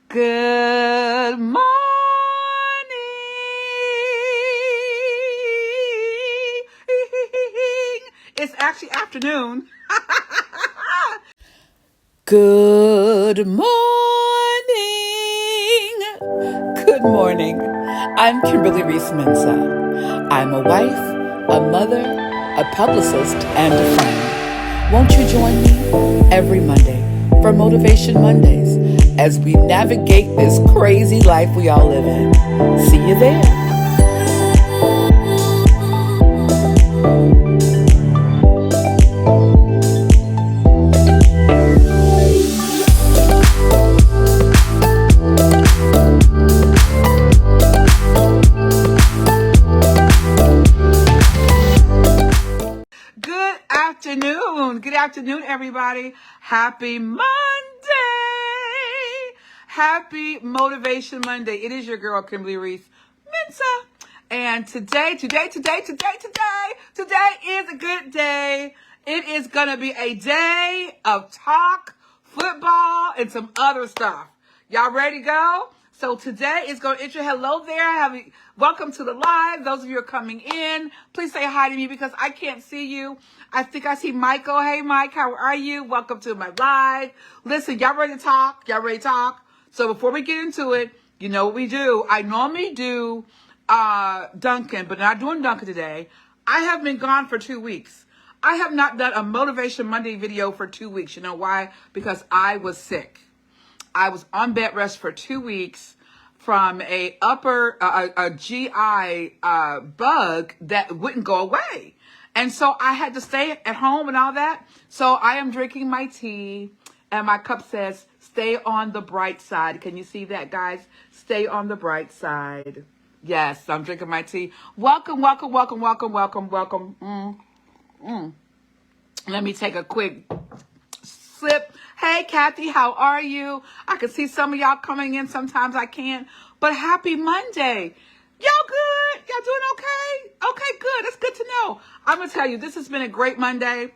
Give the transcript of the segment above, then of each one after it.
Good morning. It's actually afternoon. Good morning. Good morning. I'm Kimberly Reese Mensah. I'm a wife, a mother, a publicist, and a friend. Won't you join me every Monday for Motivation Mondays as we navigate this crazy life we all live in? See you there. Good afternoon, everybody. Happy Monday. Happy Motivation Monday. It is your girl, Kimberly Reese Mensah. And today is a good day. It is going to be a day of talk, football, and some other stuff. Y'all ready to go? So today is going to intro. Hello there. Welcome to the live. Those of you who are coming in, please say hi to me because I can't see you. I think I see Michael. Hey, Mike, how are you? Welcome to my live. Listen, y'all ready to talk? So before we get into it, you know what we do. I normally do Duncan, but not doing Duncan today. I have been gone for 2 weeks. I have not done a Motivation Monday video for 2 weeks. You know why? Because I was sick. I was on bed rest for 2 weeks from a GI bug that wouldn't go away. And so I had to stay at home and all that. So I am drinking my tea and my cup says, stay on the bright side. Can you see that, guys? Stay on the bright side. Yes, I'm drinking my tea. Welcome. Let me take a quick sip. Hey, Kathy, how are you? I can see some of y'all coming in. Sometimes I can't. But happy Monday. Y'all good? Y'all doing okay? Okay, good. That's good to know. I'm going to tell you, this has been a great Monday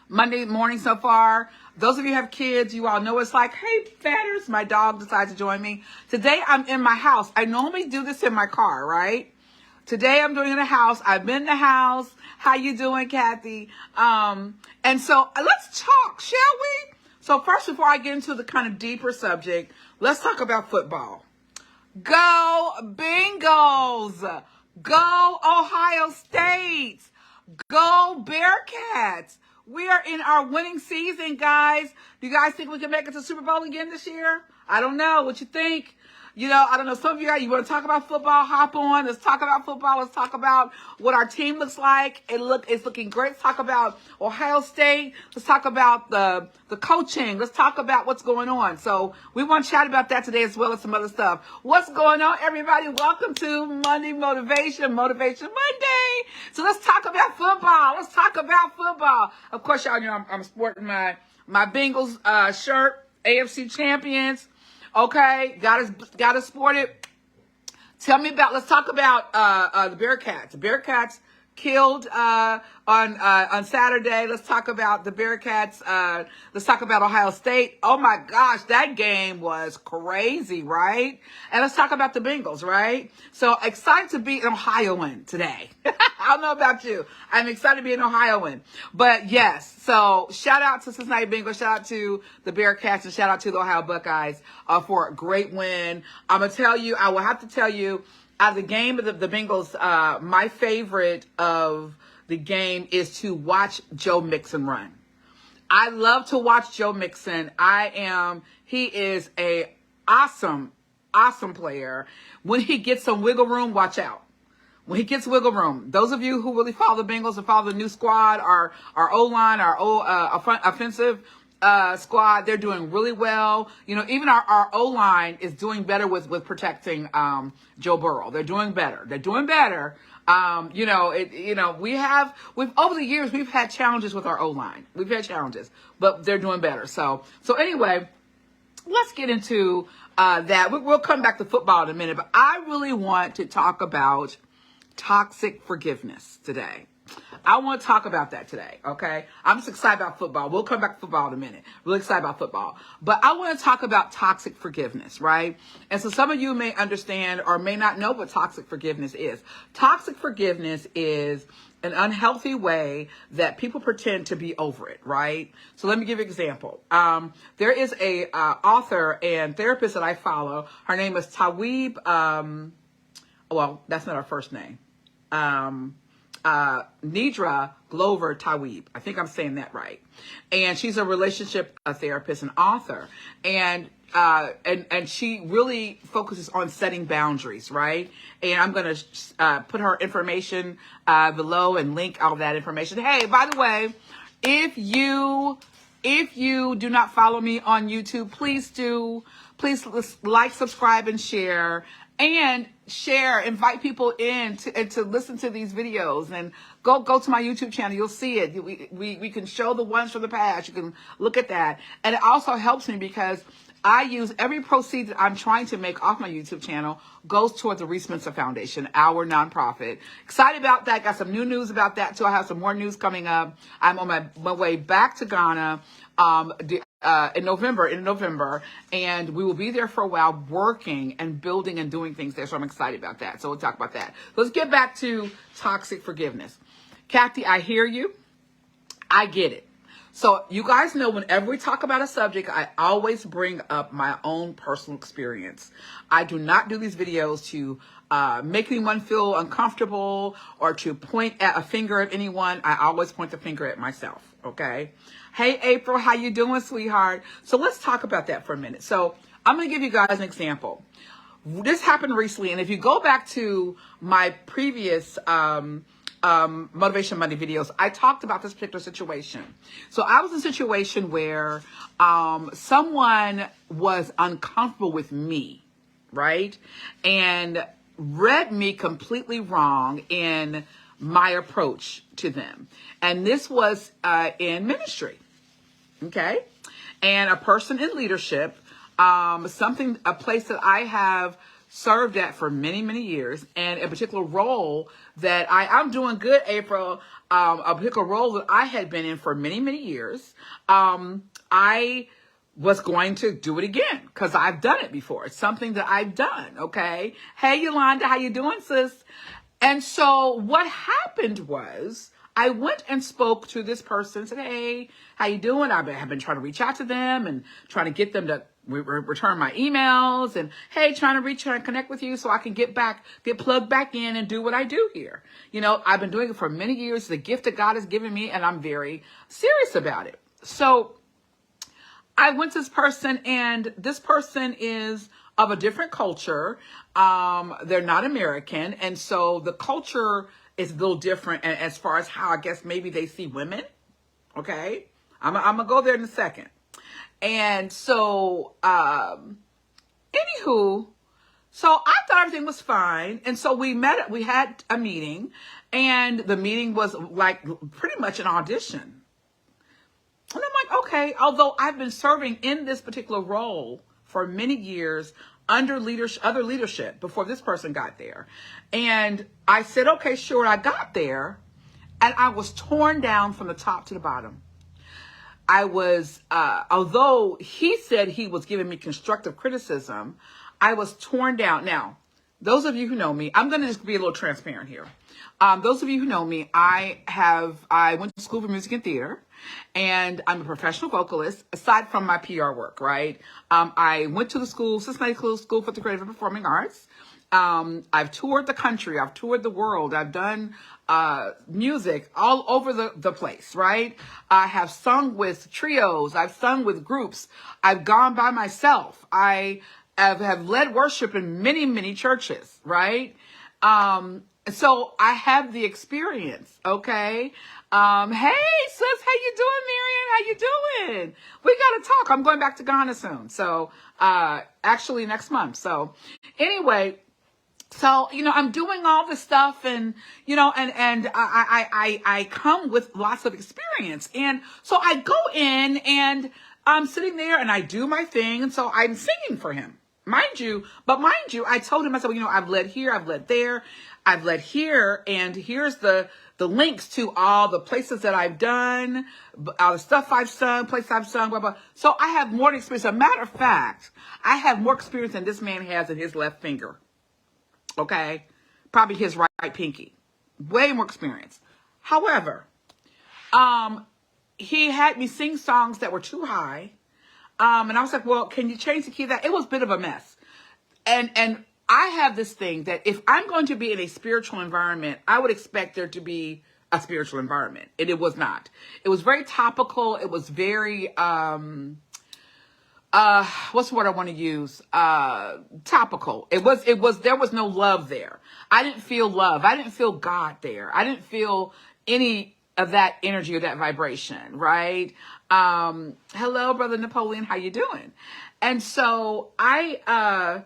morning so far. Those of you who have kids, you all know it's like, hey, fatters, my dog decides to join me. Today, I'm in my house. I normally do this in my car, right? Today, I'm doing it in the house. I've been in the house. How you doing, Kathy? And so let's talk, shall we? So first, before I get into the kind of deeper subject, let's talk about football. Go Bengals! Go Ohio State! Go Bearcats! We are in our winning season, guys. Do you guys think we can make it to Super Bowl again this year? I don't know. What you think? You know, I don't know. Some of you guys, you want to talk about football? Hop on. Let's talk about football. Let's talk about what our team looks like. It's looking great. Let's talk about Ohio State. Let's talk about the coaching. Let's talk about what's going on. So we want to chat about that today as well as some other stuff. What's going on, everybody? Welcome to Monday Motivation Monday. So let's talk about football. Of course, y'all know I'm sporting my Bengals shirt, AFC champions. Okay, gotta sport it. Let's talk about the Bearcats. The Bearcats killed on Saturday. Let's talk about the Bearcats. Let's talk about Ohio State. Oh my gosh, that game was crazy, right? And let's talk about the Bengals, right? So excited to be an Ohioan today. I don't know about you. I'm excited to be an Ohioan. But yes, so shout out to Cincinnati Bengals, shout out to the Bearcats, and shout out to the Ohio Buckeyes for a great win. I will have to tell you, out of the game of the Bengals, my favorite of the game is to watch Joe Mixon run. I love to watch Joe Mixon. He is a awesome player. When he gets some wiggle room, watch out. When he gets wiggle room, those of you who really follow the Bengals and follow the new squad, our O-line, our offensive squad, they're doing really well. You know, even our O-line is doing better with protecting Joe Burrow. They're doing better. We've over the years we've had challenges with our O-line. We've had challenges, but they're doing better. So anyway, let's get into that. We'll come back to football in a minute, but I really want to talk about toxic forgiveness today. I want to talk about that today, okay? I'm just excited about football. We'll come back to football in a minute. Really excited about football. But I want to talk about toxic forgiveness, right? And so some of you may understand or may not know what toxic forgiveness is. Toxic forgiveness is an unhealthy way that people pretend to be over it, right? So let me give you an example. There is a author and therapist that I follow. Her name is Tawib. Well, that's not her first name. Nidra Glover Tawib. I think I'm saying that right. And she's a relationship therapist and author. And she really focuses on setting boundaries, right? And I'm going to put her information below and link all that information. Hey, by the way, if you do not follow me on YouTube, please do. Please like, subscribe, and share. And share, invite people in to listen to these videos, and go to my YouTube channel. You'll see it. We can show the ones from the past. You can look at that. And it also helps me because I use every proceed that I'm trying to make off my YouTube channel goes towards the Reese Spencer Foundation, our nonprofit. Excited about that. Got some new news about that too. I have some more news coming up. I'm on my way back to Ghana in November, and we will be there for a while working and building and doing things there. So I'm excited about that. So we'll talk about that. Let's get back to toxic forgiveness. Kathy, I hear you. I get it. So you guys know whenever we talk about a subject, I always bring up my own personal experience. I do not do these videos to make anyone feel uncomfortable or to point at a finger at anyone. I always point the finger at myself, okay? Hey, April, how you doing, sweetheart? So let's talk about that for a minute. So I'm going to give you guys an example. This happened recently, and if you go back to my previous Motivation Monday videos, I talked about this particular situation. So I was in a situation where someone was uncomfortable with me, right? And read me completely wrong in my approach to them. And this was in ministry, okay? And a person in leadership, a place that I have served at for many, many years, and a particular role that I'm doing good, April, a particular role that I had been in for many, many years. I was going to do it again because I've done it before. It's something that I've done, okay? Hey, Yolanda, how you doing, sis? And so what happened was I went and spoke to this person and said, hey, how you doing? I have been trying to reach out to them and trying to get them to return my emails and, hey, trying to connect with you so I can get plugged back in and do what I do here. You know, I've been doing it for many years, the gift that God has given me, and I'm very serious about it. So I went to this person, and this person is of a different culture. They're not American. And so the culture is a little different as far as how I guess maybe they see women. Okay. I'm going to go there in a second. And so, anywho, so I thought everything was fine. And so we had a meeting, and the meeting was like pretty much an audition. And I'm like, okay, although I've been serving in this particular role for many years under other leadership before this person got there. And I said, okay, sure. I got there, and I was torn down from the top to the bottom. I was, although he said he was giving me constructive criticism, I was torn down. Now, those of you who know me, I'm going to just be a little transparent here. Those of you who know me, I went to school for music and theater, and I'm a professional vocalist, aside from my PR work, right? I went to the Cincinnati School for the Creative and Performing Arts. I've toured the country. I've toured the world. I've done music all over the place, right? I have sung with trios. I've sung with groups. I've gone by myself. I have led worship in many, many churches, right? So I have the experience, okay? Hey, sis, how you doing, Miriam? How you doing? We got to talk. I'm going back to Ghana soon. So, actually next month. So anyway, so, you know, I'm doing all this stuff, and, you know, and I come with lots of experience. And so I go in, and I'm sitting there and I do my thing. And so I'm singing for him. Mind you, I told him, I said, well, I've led here, I've led there, I've led here, and here's the links to all the places that I've done, all the stuff I've sung, places I've sung, blah, blah. So I have more experience. As a matter of fact, I have more experience than this man has in his left finger. Okay? Probably his right pinky. Way more experience. However, he had me sing songs that were too high. And I was like, well, can you change the key of that? It was a bit of a mess. And I have this thing that if I'm going to be in a spiritual environment, I would expect there to be a spiritual environment. And it was not. It was very topical. It was very, what's the word I want to use? Topical. There was no love there. I didn't feel love. I didn't feel God there. I didn't feel any of that energy or that vibration, right? Hello, Brother Napoleon, how you doing? And so I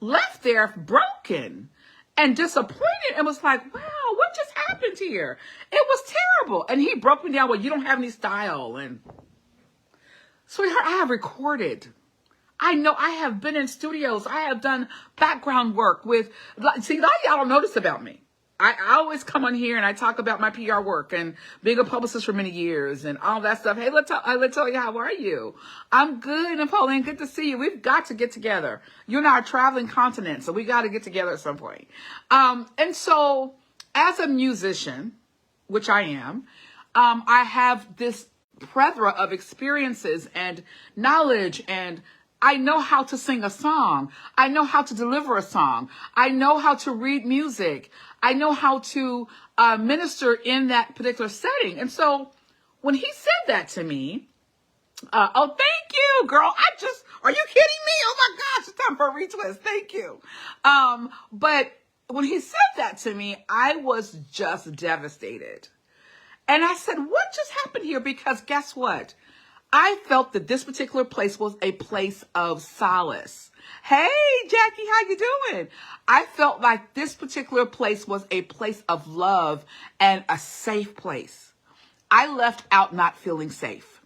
left there broken and disappointed and was like, wow, what just happened here? It was terrible. And he broke me down, well, you don't have any style. And sweetheart, I have recorded. I know I have been in studios. I have done background work with, see, a lot of y'all don't know this about me. I always come on here and I talk about my PR work and being a publicist for many years and all that stuff. Hey, let's tell you, how are you? I'm good, Napoleon. Good to see you. We've got to get together. You and I are traveling continents, so we got to get together at some point. And so as a musician, which I am, I have this plethora of experiences and knowledge, and I know how to sing a song. I know how to deliver a song. I know how to read music. I know how to minister in that particular setting. And so when he said that to me, oh, thank you, girl. Are you kidding me? Oh my gosh, it's time for a retwist. Thank you. But when he said that to me, I was just devastated. And I said, what just happened here? Because guess what? I felt that this particular place was a place of solace. Hey, Jackie, how you doing? I felt like this particular place was a place of love and a safe place. I left out not feeling safe.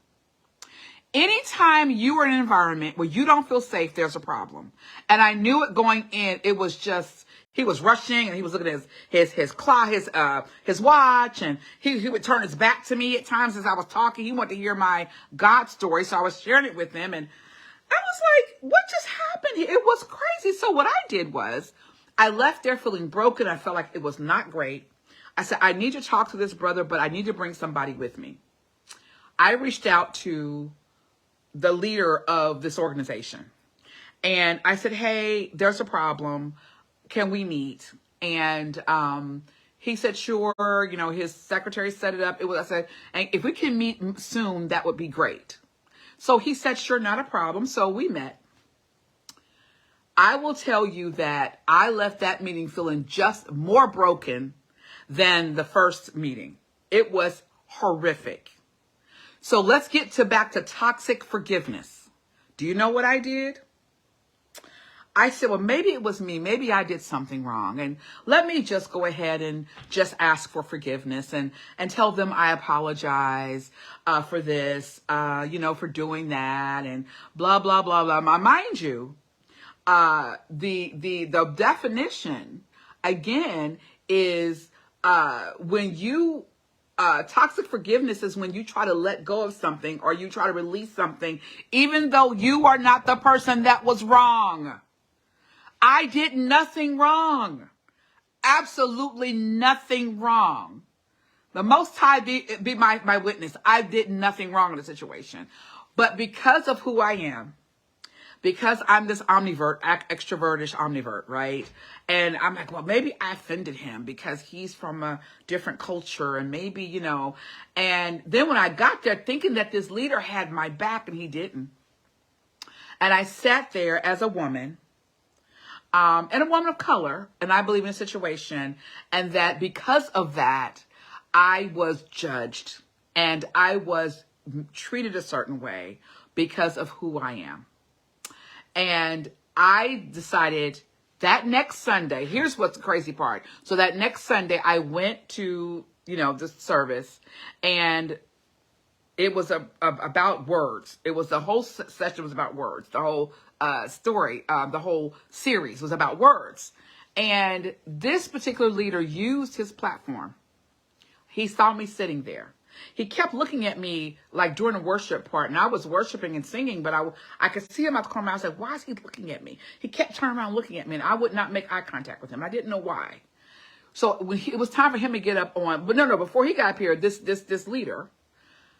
Anytime you are in an environment where you don't feel safe, there's a problem. And I knew it going in. It was just, he was rushing and he was looking at his clock, his watch, and he would turn his back to me at times as I was talking. He wanted to hear my God story, so I was sharing it with him, and I was like, what just happened here? It was crazy. So what I did was I left there feeling broken. I felt like it was not great. I said, I need to talk to this brother, but I need to bring somebody with me. I reached out to the leader of this organization, and I said, hey, there's a problem. Can we meet? And he said, sure. His secretary set it up. I said, and if we can meet soon, that would be great. So he said, sure, not a problem. So we met. I will tell you that I left that meeting feeling just more broken than the first meeting. It was horrific. So let's get back to toxic forgiveness. Do you know what I did? I said, well, maybe it was me. Maybe I did something wrong. And let me just go ahead and just ask for forgiveness and tell them I apologize for this, for doing that and blah, blah, blah, blah. Mind you, the definition, again, is when you toxic forgiveness is when you try to let go of something or you try to release something, even though you are not the person that was wrong. I did nothing wrong. Absolutely nothing wrong. The Most High be my witness. I did nothing wrong in the situation. But because of who I am, because I'm this omnivert, extrovertish omnivert, right? And I'm like, well, maybe I offended him because he's from a different culture and maybe, And then when I got there thinking that this leader had my back and he didn't. And I sat there as a woman, and a woman of color, and I believe in a situation, and that because of that, I was judged and I was treated a certain way because of who I am. And I decided that next Sunday, here's what's the crazy part. So that next Sunday, I went to, the service, and it was about words. It was the whole session was about words. The whole story, the whole series was about words. And this particular leader used his platform. He saw me sitting there. He kept looking at me like during the worship part, and I was worshiping and singing, but I could see him out the corner. I was like, why is he looking at me? He kept turning around looking at me, and I would not make eye contact with him. I didn't know why. So when it was time for him to get up on, but no, before he got up here, this leader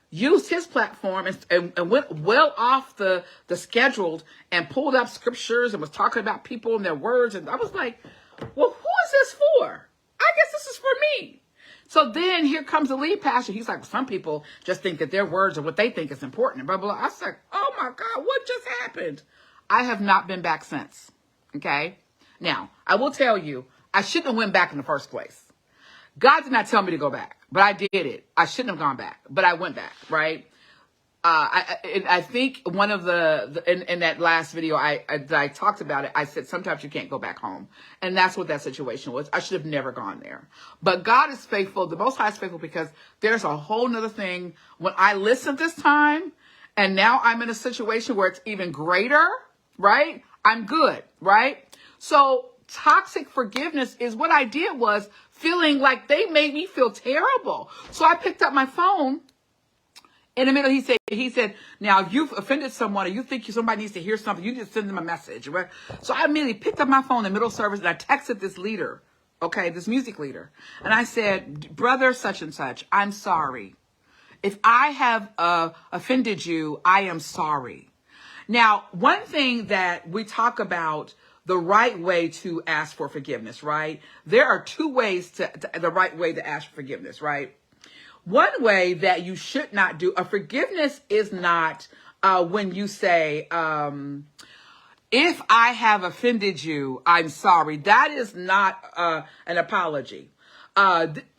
used his platform and went well off the scheduled and pulled up scriptures and was talking about people and their words. And I was like, well, who is this for? I guess this is for me. So then here comes the lead pastor. He's like, well, some people just think that their words are what they think is important. And blah, blah, blah. I was like, oh my God, what just happened? I have not been back since. Okay. Now, I will tell you, I shouldn't have went back in the first place. God did not tell me to go back, but I did it. I shouldn't have gone back, but I went back, right? I think one of in that last video I talked about it, I said sometimes you can't go back home. And that's what that situation was. I should have never gone there. But God is faithful. The Most High is faithful because there's a whole nother thing. When I listened this time, and now I'm in a situation where it's even greater, right? I'm good, right? So toxic forgiveness is what I did was feeling like they made me feel terrible. So I picked up my phone. In the middle, he said, now, if you've offended someone or you think somebody needs to hear something, you just send them a message, right? So I immediately picked up my phone in the middle of service and I texted this leader, okay, this music leader. And I said, brother such and such, I'm sorry. If I have offended you, I am sorry. Now, one thing that we talk about the right way to ask for forgiveness, right? There are two ways the right way to ask for forgiveness, right? One way that you should not do a forgiveness is not when you say, if I have offended you, I'm sorry. That is not an apology.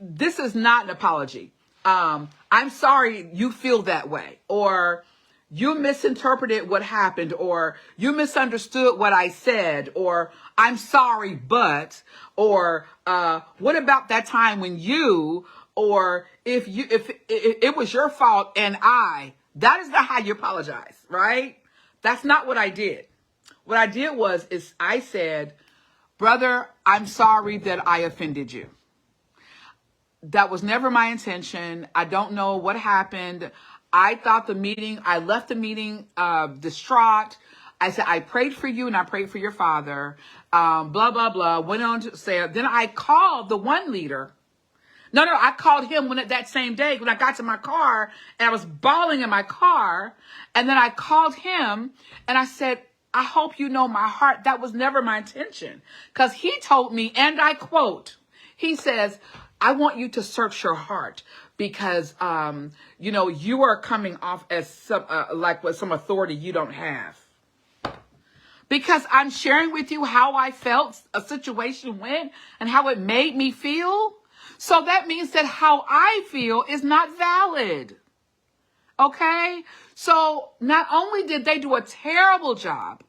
This is not an apology. I'm sorry you feel that way, or you misinterpreted what happened, or you misunderstood what I said, or I'm sorry, but, or what about that time when you, or if it was your fault and that is not how you apologize, right? That's not what I did. What I did is I said, brother, I'm sorry that I offended you. That was never my intention. I don't know what happened. I left the meeting distraught. I said, I prayed for you and I prayed for your father, blah, blah, blah. Went on to say, then I called the one leader. No, I called him that same day when I got to my car and I was bawling in my car. And then I called him and I said, I hope you know my heart. That was never my intention. Because he told me, and I quote, he says, I want you to search your heart because, you are coming off as some authority you don't have. Because I'm sharing with you how I felt a situation went and how it made me feel. So that means that how I feel is not valid. Okay? So not only did they do a terrible job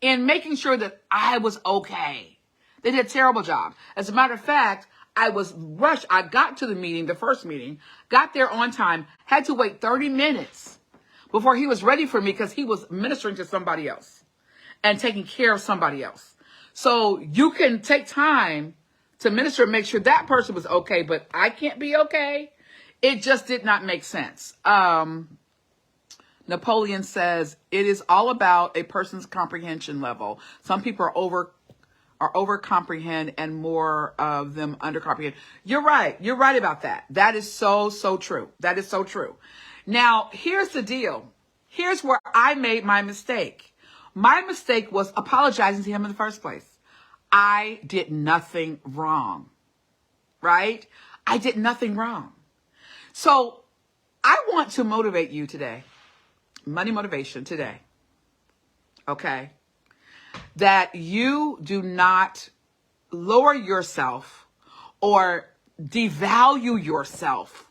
in making sure that I was okay, they did a terrible job. As a matter of fact, I was rushed. I got to the meeting, the first meeting, got there on time, had to wait 30 minutes before he was ready for me because he was ministering to somebody else and taking care of somebody else. So you can take time to minister and make sure that person was okay, but I can't be okay. It just did not make sense. Napoleon says, it is all about a person's comprehension level. Some people are over comprehend and more of them under comprehend. You're right. You're right about that. That is so true. That is so true. Now, here's the deal. Here's where I made my mistake. My mistake was apologizing to him in the first place. I did nothing wrong, right? I did nothing wrong. So I want to motivate you today. Money motivation today. Okay. That you do not lower yourself or devalue yourself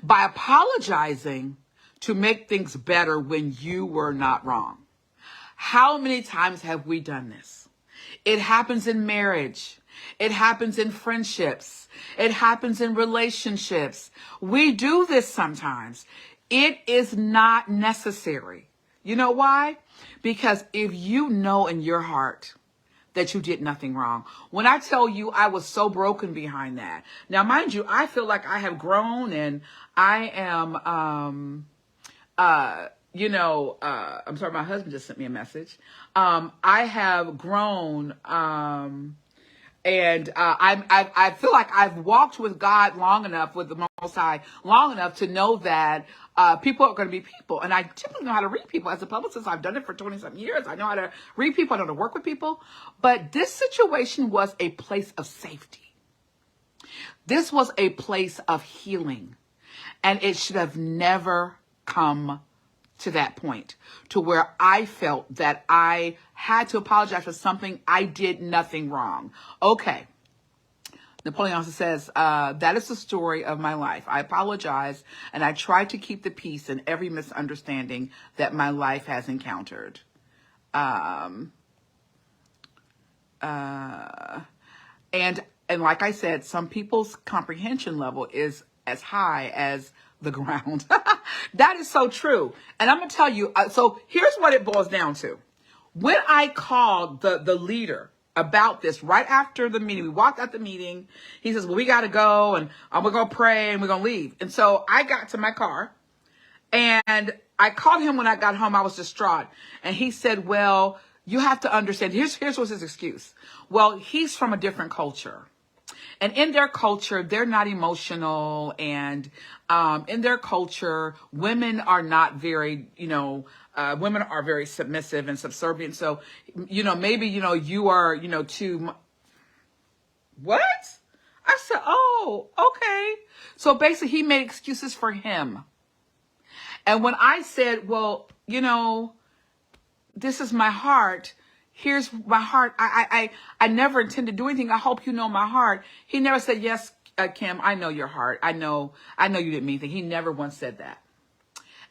by apologizing to make things better when you were not wrong. How many times have we done this? It happens in marriage. It happens in friendships. It happens in relationships. We do this sometimes. It is not necessary. You know why? Because if you know in your heart that you did nothing wrong. When I tell you I was so broken behind that. Now, mind you, I feel like I have grown and I am, I'm sorry, my husband just sent me a message. I have grown, I feel like I've walked with God long enough, with the Most High long enough to know that people are going to be people. And I typically know how to read people. As a publicist, I've done it for 20-something years. I know how to read people. I know how to work with people. But this situation was a place of safety. This was a place of healing. And it should have never come to that point, to where I felt that I had to apologize for something I did nothing wrong. Okay. Napoleon also says, that is the story of my life. I apologize, and I try to keep the peace in every misunderstanding that my life has encountered. And like I said, some people's comprehension level is as high as the ground. That is so true. And I'm going to tell you, so here's what it boils down to. When I called the leader about this right after the meeting, we walked out the meeting. He says, well, we got to go and we're going to pray and we're going to leave. And so I got to my car and I called him when I got home. I was distraught. And he said, well, you have to understand. Here's what's his excuse. Well, he's from a different culture. And in their culture, they're not emotional. And in their culture, women are not very, women are very submissive and subservient. So, maybe, you are, too. What? I said, oh, okay. So basically, he made excuses for him. And when I said, well, this is my heart. Here's my heart. I never intended to do anything. I hope you know my heart. He never said, yes, Kim, I know your heart. I know you didn't mean anything. He never once said that.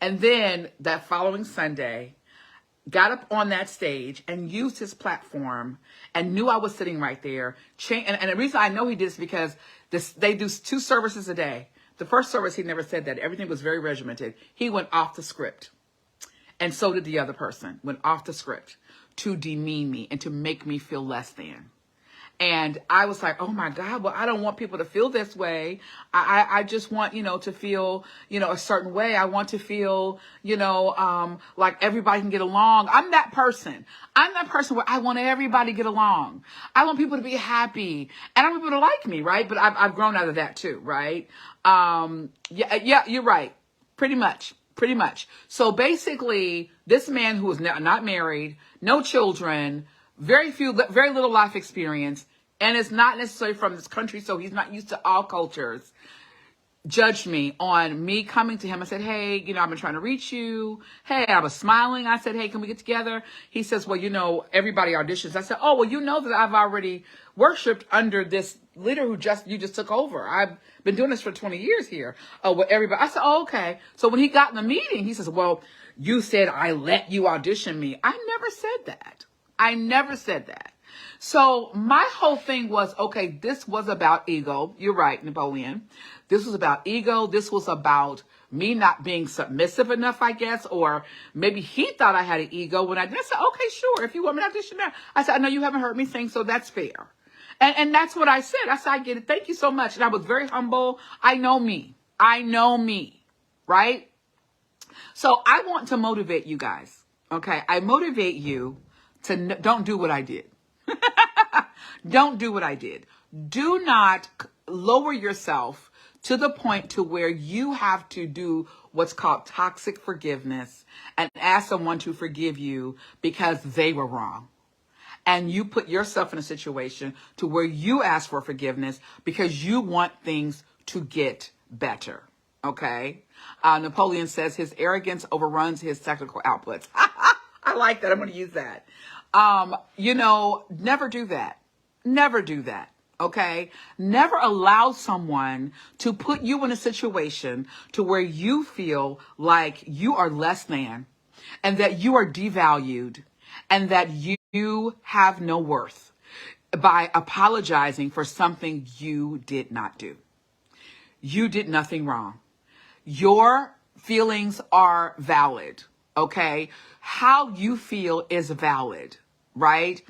And then that following Sunday, got up on that stage and used his platform and knew I was sitting right there. And the reason I know he did is because they do 2 services a day. The first service, he never said that. Everything was very regimented. He went off the script. And so did the other person, went off the script to demean me and to make me feel less than. And I was like, oh my God, well, I don't want people to feel this way. I just want, to feel, a certain way. I want to feel, like everybody can get along. I'm that person. I'm that person where I want everybody to get along. I want people to be happy and I want people to like me, right? But I've grown out of that too, right? Yeah, you're right. Pretty much. So basically, this man who is not married, no children, very little life experience, and is not necessarily from this country, so he's not used to all cultures, judged me on me coming to him. I said, hey, I've been trying to reach you. Hey, I was smiling. I said, hey, can we get together? He says, well, everybody auditions. I said, oh, well, that I've already worshiped under this leader who you just took over. I've been doing this for 20 years here. Oh, well, everybody. I said, oh, okay. So when he got in the meeting, he says, well, you said I let you audition me. I never said that. So my whole thing was, okay, this was about ego. You're right, Napoleon. This was about ego. This was about me not being submissive enough, I guess, or maybe he thought I had an ego when I said, okay, sure. If you want me to audition now, I said, I know you haven't heard me sing, so that's fair. And that's what I said. I said, I get it. Thank you so much. And I was very humble. I know me, right? So I want to motivate you guys. Okay. I motivate you to don't do what I did. Don't do what I did. Do not lower yourself to the point to where you have to do what's called toxic forgiveness and ask someone to forgive you because they were wrong. And you put yourself in a situation to where you ask for forgiveness because you want things to get better. Okay. Napoleon says his arrogance overruns his technical outputs. I like that. I'm going to use that. Never do that. Never do that. Okay. Never allow someone to put you in a situation to where you feel like you are less than and that you are devalued and that you have no worth by apologizing for something you did not do. You did nothing wrong. Your feelings are valid, okay? How you feel is valid, right?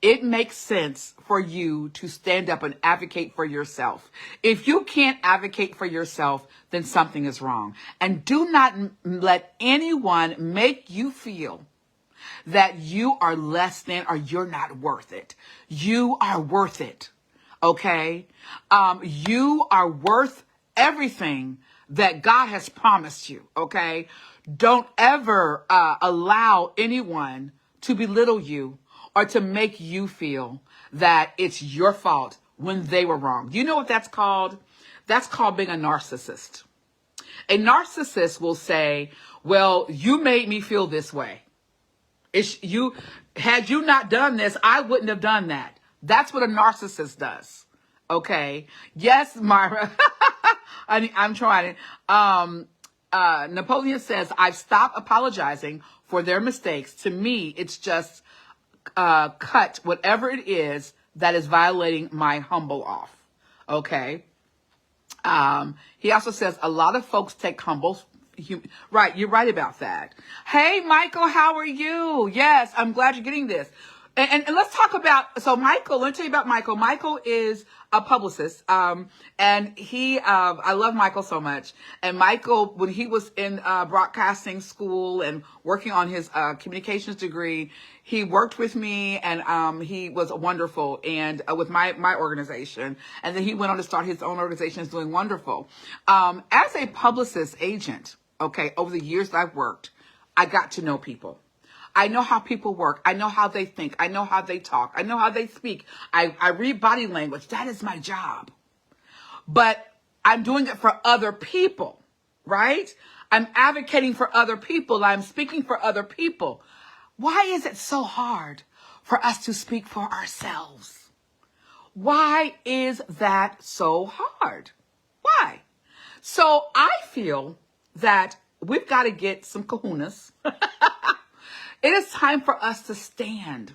It makes sense for you to stand up and advocate for yourself. If you can't advocate for yourself, then something is wrong. And do not let anyone make you feel that you are less than or you're not worth it. You are worth it, okay? You are worth everything that God has promised you, okay? Don't ever allow anyone to belittle you or to make you feel that it's your fault when they were wrong. You know what that's called? That's called being a narcissist. A narcissist will say, well, you made me feel this way. Had you not done this, I wouldn't have done that. That's what a narcissist does. Okay. Yes, Myra. I'm trying it. Napoleon says, I've stopped apologizing for their mistakes. To me, it's just cut whatever it is that is violating my humble off. Okay. He also says a lot of folks take humble. Right. You're right about that. Hey, Michael, how are you? Yes, I'm glad you're getting this. And let's talk about, so Michael, let me tell you about Michael. Michael is a publicist. And he, I love Michael so much. And Michael, when he was in, broadcasting school and working on his, communications degree, he worked with me and, he was wonderful and, with my organization. And then he went on to start his own organization. Is doing wonderful. As a publicist agent, okay, over the years that I've worked, I got to know people. I know how people work. I know how they think. I know how they talk. I know how they speak. I read body language. That is my job. But I'm doing it for other people, right? I'm advocating for other people. I'm speaking for other people. Why is it so hard for us to speak for ourselves? Why is that so hard? Why? So I feel that we've got to get some kahunas. It is time for us to stand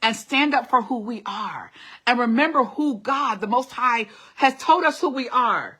and stand up for who we are and remember who God, the Most High, has told us who we are.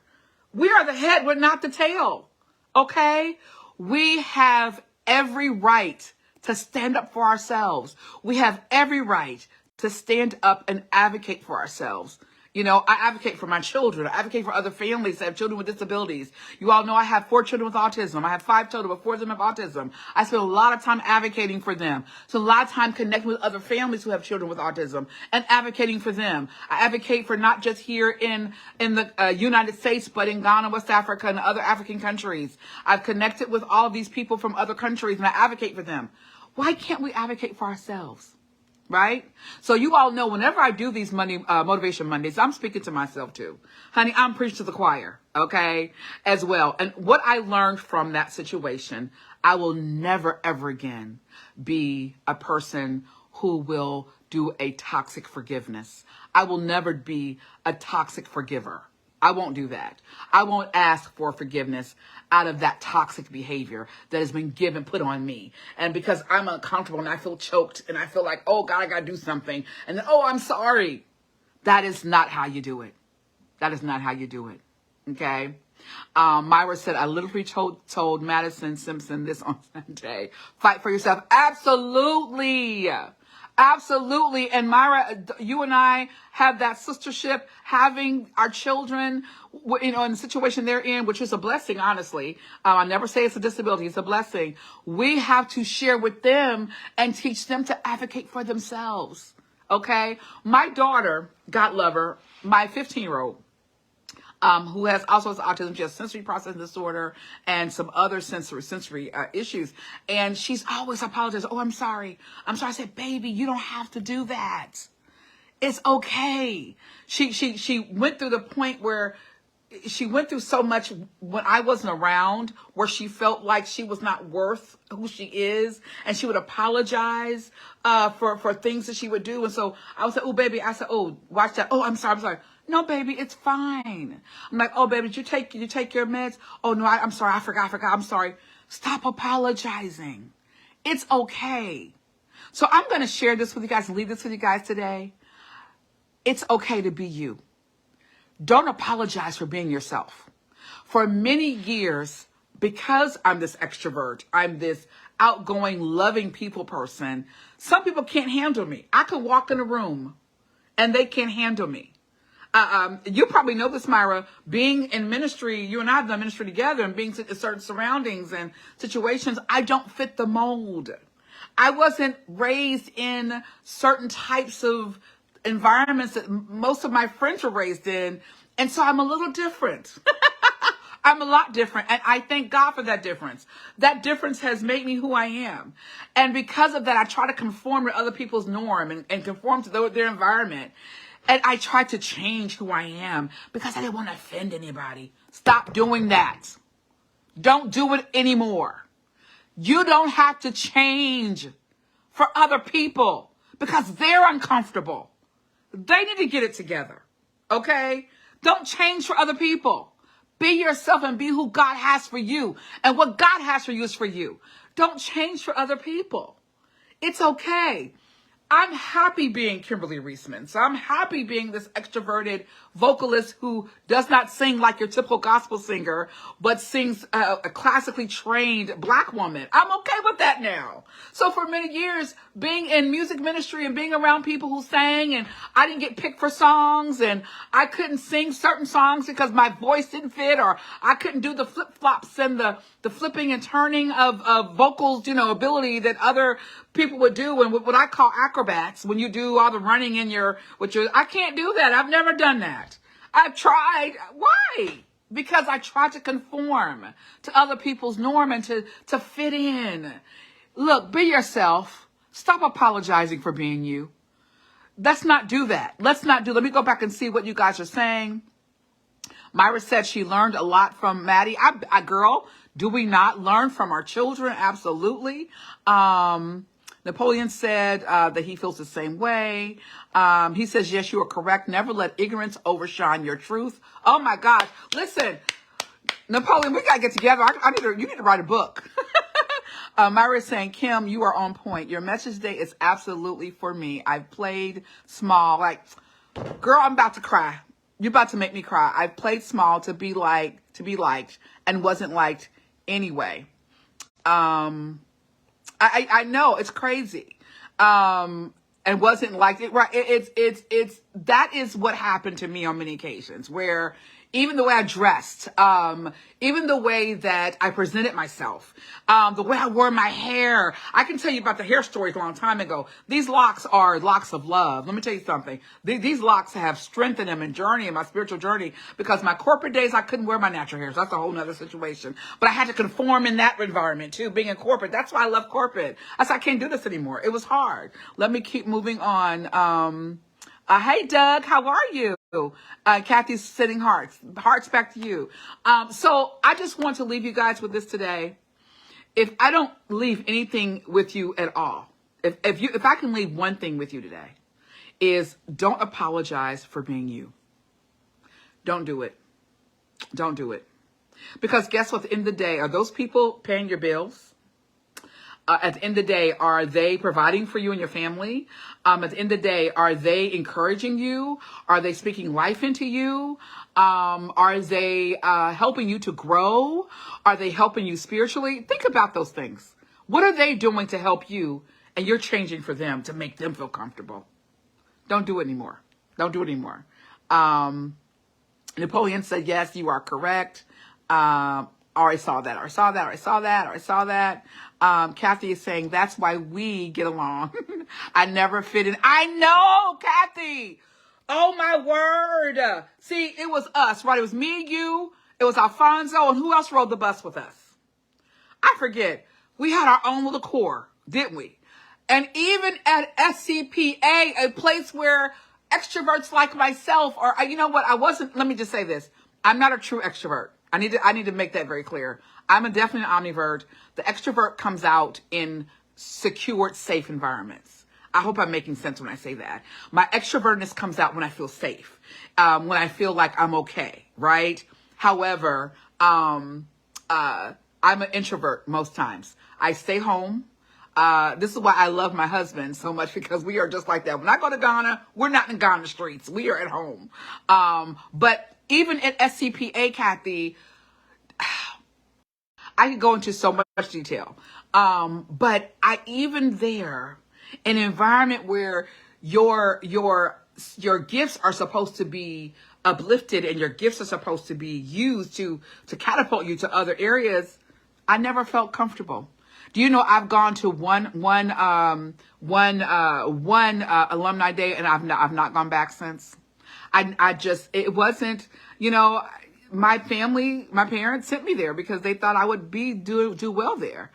We are the head, we're not the tail. Okay? We have every right to stand up for ourselves. We have every right to stand up and advocate for ourselves. You know, I advocate for my children. I advocate for other families that have children with disabilities. You all know I have 4 children with autism. I have 5 total, but 4 of them have autism. I spend a lot of time advocating for them. So a lot of time connecting with other families who have children with autism and advocating for them. I advocate for not just here in the United States, but in Ghana, West Africa, and other African countries. I've connected with all of these people from other countries, and I advocate for them. Why can't we advocate for ourselves? Right? So you all know whenever I do these Motivation Mondays, I'm speaking to myself too. Honey, I'm preaching to the choir, okay, as well. And what I learned from that situation, I will never, ever again be a person who will do a toxic forgiveness. I will never be a toxic forgiver. I won't do that. I won't ask for forgiveness out of that toxic behavior that has been put on me. And because I'm uncomfortable and I feel choked and I feel like, oh God, I got to do something. And then, oh, I'm sorry. That is not how you do it. That is not how you do it. Okay. Myra said, I literally told Madison Simpson this on Sunday. Fight for yourself. Absolutely. Absolutely. And Myra, you and I have that sistership, having our children, you know, in the situation they're in, which is a blessing, honestly. I never say it's a disability. It's a blessing. We have to share with them and teach them to advocate for themselves. Okay. My daughter, God love her, my 15-year-old, who has autism. She has sensory processing disorder and some other sensory issues. And she's always apologizing. Oh, I'm sorry. I'm sorry. I said, baby, you don't have to do that. It's okay. She went through the point where she went through so much when I wasn't around, where she felt like she was not worth who she is, and she would apologize for things that she would do. And so I would say, oh, baby, I said, oh, watch that. Oh, I'm sorry. No, baby, it's fine. I'm like, oh, baby, did you take your meds? Oh, no, I'm sorry. I forgot. I'm sorry. Stop apologizing. It's okay. So I'm going to share this with you guys and leave this with you guys today. It's okay to be you. Don't apologize for being yourself. For many years, because I'm this extrovert, I'm this outgoing, loving people person, some people can't handle me. I could walk in a room and they can't handle me. You probably know this, Myra, being in ministry, you and I have done ministry together, and being in certain surroundings and situations, I don't fit the mold. I wasn't raised in certain types of environments that most of my friends were raised in. And so I'm a little different. I'm a lot different. And I thank God for that difference. That difference has made me who I am. And because of that, I try to conform to other people's norm and conform to their environment. And I try to change who I am because I didn't want to offend anybody. Stop doing that. Don't do it anymore. You don't have to change for other people because they're uncomfortable. They need to get it together. Okay? Don't change for other people. Be yourself and be who God has for you. And what God has for you is for you. Don't change for other people. It's okay. I'm happy being Kimberly Reisman. So I'm happy being this extroverted vocalist who does not sing like your typical gospel singer, but sings a classically trained Black woman. I'm okay with that now. So for many years, being in music ministry and being around people who sang, and I didn't get picked for songs, and I couldn't sing certain songs because my voice didn't fit, or I couldn't do the flip-flops and the flipping and turning of vocals, ability that other people would do, and what I call acrobats, when you do all the running in I can't do that. I've never done that. I've tried. Why? Because I try to conform to other people's norm and to fit in. Look, be yourself. Stop apologizing for being you. Let's not do that. Let me go back and see what you guys are saying. Myra said she learned a lot from Maddie. Girl, do we not learn from our children? Absolutely. Napoleon said that he feels the same way. He says, yes, you are correct. Never let ignorance overshine your truth. Oh, my gosh. Listen, Napoleon, we got to get together. You need to write a book. Myra is saying, Kim, you are on point. Your message today is absolutely for me. I've played small. Girl, I'm about to cry. You're about to make me cry. I've played small to be liked and wasn't liked anyway. I know it's crazy. And wasn't liked it. Right. It's that is what happened to me on many occasions, where even the way I dressed, even the way that I presented myself, the way I wore my hair. I can tell you about the hair stories a long time ago. These locks are locks of love. Let me tell you something. These locks have strengthened them in my spiritual journey, because my corporate days, I couldn't wear my natural hair. So that's a whole nother situation. But I had to conform in that environment too, being in corporate. That's why I love corporate. I said, I can't do this anymore. It was hard. Let me keep moving on. Hey, Doug, how are you? Kathy's sending hearts back to you. So I just want to leave you guys with this today. If I don't leave anything with you at all, if I can leave one thing with you today, is don't apologize for being you. Don't do it. Don't do it. Because guess what? At the end of the day, are those people paying your bills? At the end of the day, are they providing for you and your family? At the end of the day, are they encouraging you? Are they speaking life into you? Are they helping you to grow? Are they helping you spiritually? Think about those things. What are they doing to help you, and you're changing for them to make them feel comfortable? Don't do it anymore. Don't do it anymore. Napoleon said, yes, you are correct. I saw that. Kathy is saying, that's why we get along. I never fit in. I know, Kathy. Oh, my word. See, it was us, right? It was me, you. It was Alfonso. And who else rode the bus with us? I forget. We had our own little core, didn't we? And even at SCPA, a place where extroverts like myself, or you know what? let me just say this. I'm not a true extrovert. I need to make that very clear. I'm a definite omnivert. The extrovert comes out in secured, safe environments. I hope I'm making sense when I say that. My extrovertness comes out when I feel safe, when I feel like I'm okay, right? However, I'm an introvert most times. I stay home. This is why I love my husband so much, because we are just like that. When I go to Ghana, we're not in Ghana streets. We are at home. But even at SCPA, Kathy, I could go into so much detail. But I even there, an environment where your gifts are supposed to be uplifted and your gifts are supposed to be used to catapult you to other areas, I never felt comfortable. Do you know I've gone to one alumni day and I've not gone back since. I just, it wasn't, you know, my family, my parents sent me there because they thought I would do well there.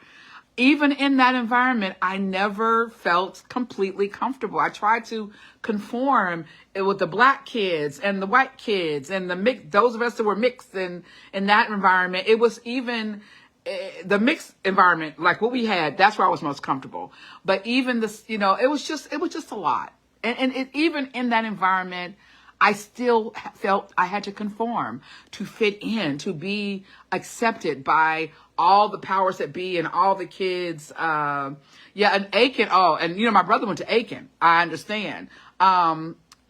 Even in that environment, I never felt completely comfortable. I tried to conform with the black kids and the white kids and the mix, those of us that were mixed in that environment. It was even the mixed environment, like what we had, that's where I was most comfortable. But even this, you know, it was just a lot. And even in that environment, I still felt I had to conform to fit in, to be accepted by all the powers that be and all the kids. And Aiken. Oh, and you know, my brother went to Aiken. I understand.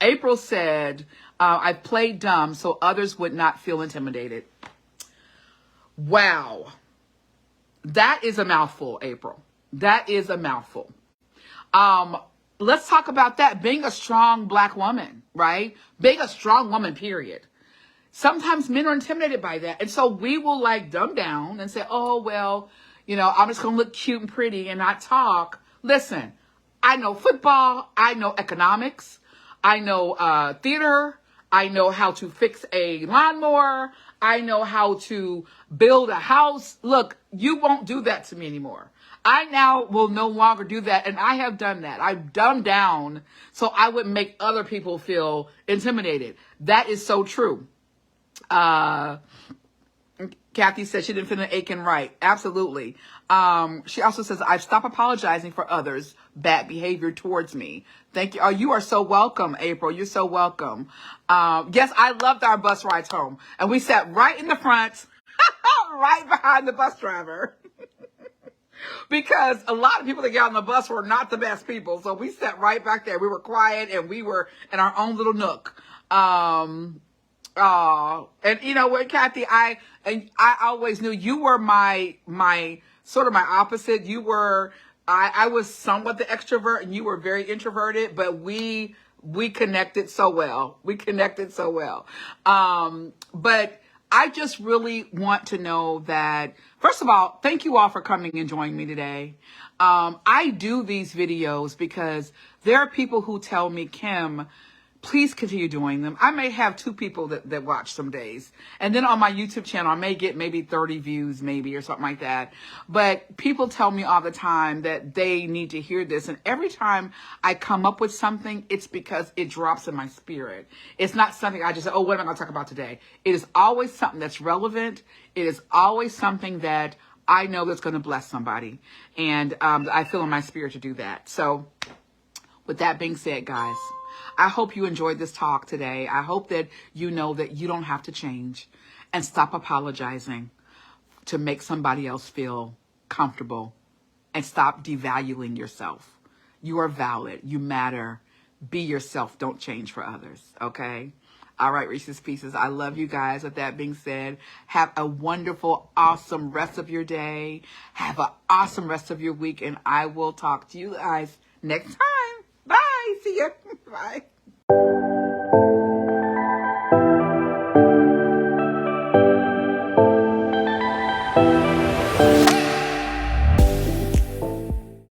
April said, I played dumb so others would not feel intimidated. Wow. That is a mouthful, April. That is a mouthful. Let's talk about that. Being a strong black woman, right? Being a strong woman, period. Sometimes men are intimidated by that. And so we will like dumb down and say, oh, well, you know, I'm just going to look cute and pretty and not talk. Listen, I know football. I know economics. I know theater. I know how to fix a lawnmower. I know how to build a house. Look, you won't do that to me anymore. I now will no longer do that. And I have done that. I've dumbed down so I wouldn't make other people feel intimidated. That is so true. Kathy said she didn't feel an Aiken right. Absolutely. She also says, I've stopped apologizing for others' bad behavior towards me. Thank you. Oh, you are so welcome, April. You're so welcome. Yes, I loved our bus rides home. And we sat right in the front, right behind the bus driver. Because a lot of people that got on the bus were not the best people. So we sat right back there. We were quiet and we were in our own little nook. And you know what, Kathy, I always knew you were my sort of my opposite. You were, I was somewhat the extrovert and you were very introverted, but we connected so well. We connected so well. But I just really want to know that, first of all, thank you all for coming and joining me today. I do these videos because there are people who tell me, Kim, please continue doing them. I may have 2 people that watch some days. And then on my YouTube channel, I may get maybe 30 views maybe or something like that. But people tell me all the time that they need to hear this. And every time I come up with something, it's because it drops in my spirit. It's not something I just say, oh, what am I going to talk about today? It is always something that's relevant. It is always something that I know that's going to bless somebody. And I feel in my spirit to do that. So with that being said, guys, I hope you enjoyed this talk today. I hope that you know that you don't have to change and stop apologizing to make somebody else feel comfortable and stop devaluing yourself. You are valid. You matter. Be yourself. Don't change for others. Okay? All right, Reese's Pieces. I love you guys. With that being said, have a wonderful, awesome rest of your day. Have an awesome rest of your week. And I will talk to you guys next time. Bye. See ya. Bye.